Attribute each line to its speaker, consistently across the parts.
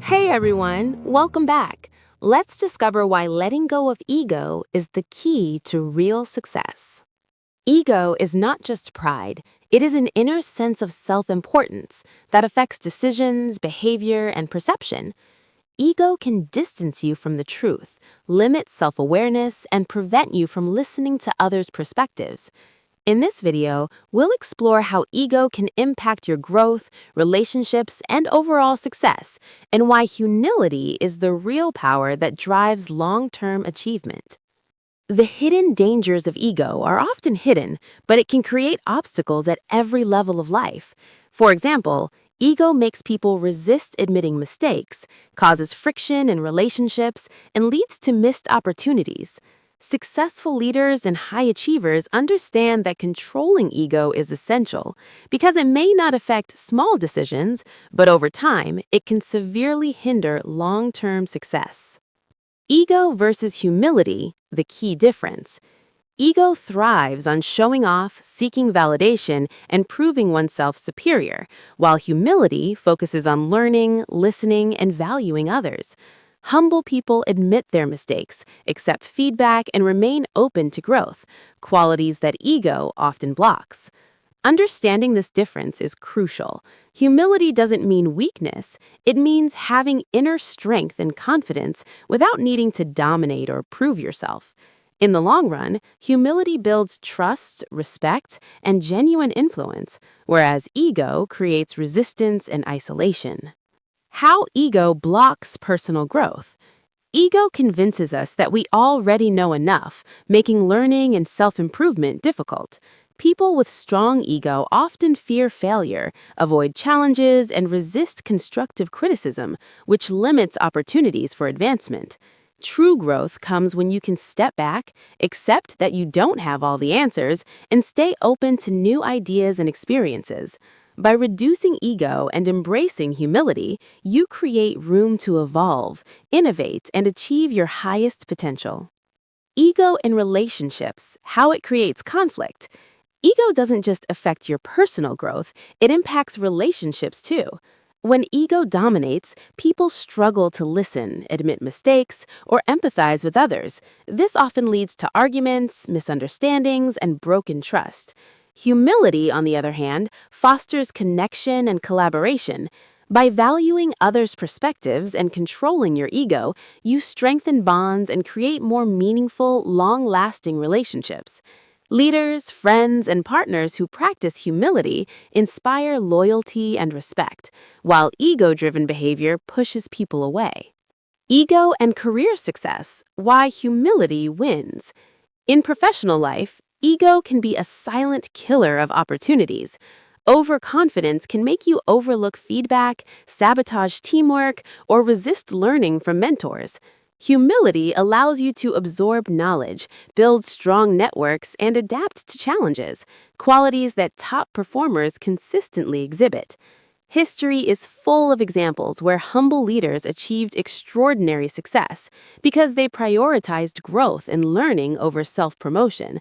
Speaker 1: Hey everyone, welcome back. Let's discover why letting go of ego is the key to real success. Ego is not just pride, it is an inner sense of self-importance that affects decisions, behavior, and perception. Ego can distance you from the truth, limit self-awareness, and prevent you from listening to others' perspectives. In this video, we'll explore how ego can impact your growth, relationships, and overall success, and why humility is the real power that drives long-term achievement. The hidden dangers of ego are often hidden, but it can create obstacles at every level of life. For example, ego makes people resist admitting mistakes, causes friction in relationships, and leads to missed opportunities. Successful leaders and high achievers understand that controlling ego is essential because it may not affect small decisions, but over time, it can severely hinder long-term success. Ego versus humility, the key difference. Ego thrives on showing off, seeking validation, and proving oneself superior, while humility focuses on learning, listening, and valuing others. Humble people admit their mistakes, accept feedback, and remain open to growth, qualities that ego often blocks. Understanding this difference is crucial. Humility doesn't mean weakness, it means having inner strength and confidence without needing to dominate or prove yourself. In the long run, humility builds trust, respect, and genuine influence, whereas ego creates resistance and isolation. How ego blocks personal growth. Ego convinces us that we already know enough, making learning and self-improvement difficult. People with strong ego often fear failure, avoid challenges, and resist constructive criticism, which limits opportunities for advancement. True growth comes when you can step back, accept that you don't have all the answers, and stay open to new ideas and experiences. By reducing ego and embracing humility, you create room to evolve, innovate, and achieve your highest potential. Ego in relationships, how it creates conflict. Ego doesn't just affect your personal growth, it impacts relationships too. When ego dominates, people struggle to listen, admit mistakes, or empathize with others. This often leads to arguments, misunderstandings, and broken trust. Humility, on the other hand, fosters connection and collaboration. By valuing others' perspectives and controlling your ego, you strengthen bonds and create more meaningful, long-lasting relationships. Leaders, friends, and partners who practice humility inspire loyalty and respect, while ego-driven behavior pushes people away. Ego and career success, why humility wins. In professional life, ego can be a silent killer of opportunities. Overconfidence can make you overlook feedback, sabotage teamwork, or resist learning from mentors. Humility allows you to absorb knowledge, build strong networks, and adapt to challenges, qualities that top performers consistently exhibit. History is full of examples where humble leaders achieved extraordinary success because they prioritized growth and learning over self-promotion.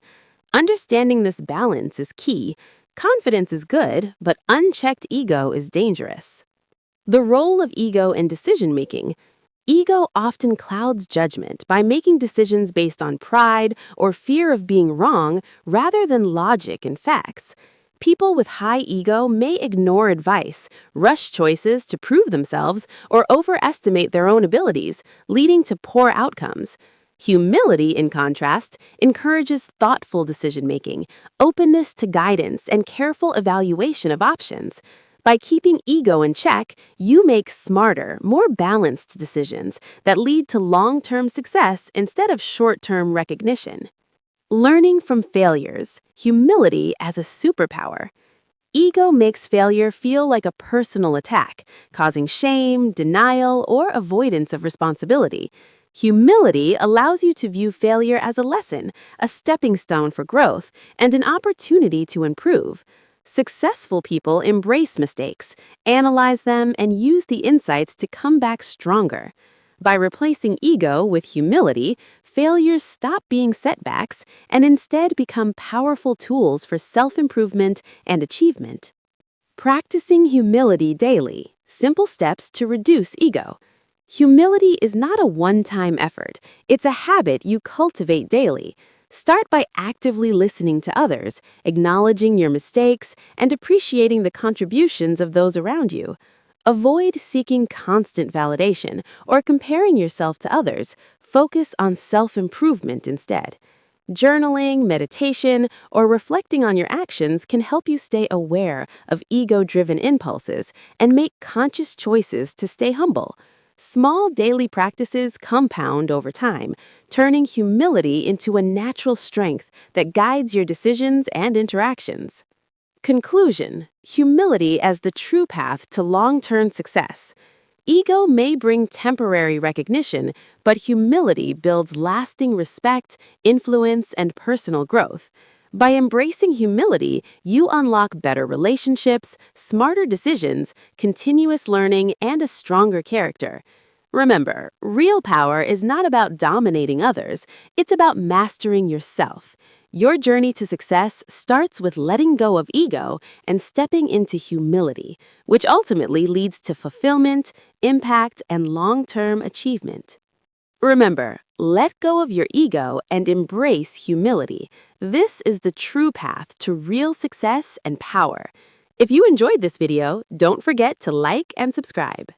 Speaker 1: Understanding this balance is key. Confidence is good, but unchecked ego is dangerous. The role of ego in decision-making. Ego often clouds judgment by making decisions based on pride or fear of being wrong rather than logic and facts. People with high ego may ignore advice, rush choices to prove themselves, or overestimate their own abilities, leading to poor outcomes. Humility, in contrast, encourages thoughtful decision-making, openness to guidance, and careful evaluation of options. By keeping ego in check, you make smarter, more balanced decisions that lead to long-term success instead of short-term recognition. Learning from failures, humility as a superpower. Ego makes failure feel like a personal attack, causing shame, denial, or avoidance of responsibility. Humility allows you to view failure as a lesson, a stepping stone for growth, and an opportunity to improve. Successful people embrace mistakes, analyze them, and use the insights to come back stronger. By replacing ego with humility, failures stop being setbacks and instead become powerful tools for self-improvement and achievement. Practicing humility daily. Simple steps to reduce ego. Humility is not a one-time effort. It's a habit you cultivate daily. Start by actively listening to others, acknowledging your mistakes, and appreciating the contributions of those around you. Avoid seeking constant validation or comparing yourself to others. Focus on self-improvement instead. Journaling, meditation, or reflecting on your actions can help you stay aware of ego-driven impulses and make conscious choices to stay humble. Small daily practices compound over time, turning humility into a natural strength that guides your decisions and interactions. Conclusion: humility as the true path to long-term success. Ego may bring temporary recognition, but humility builds lasting respect, influence, and personal growth. By embracing humility, you unlock better relationships, smarter decisions, continuous learning, and a stronger character. Remember, real power is not about dominating others, it's about mastering yourself. Your journey to success starts with letting go of ego and stepping into humility, which ultimately leads to fulfillment, impact, and long-term achievement. Remember, let go of your ego and embrace humility. This is the true path to real success and power. If you enjoyed this video, don't forget to like and subscribe.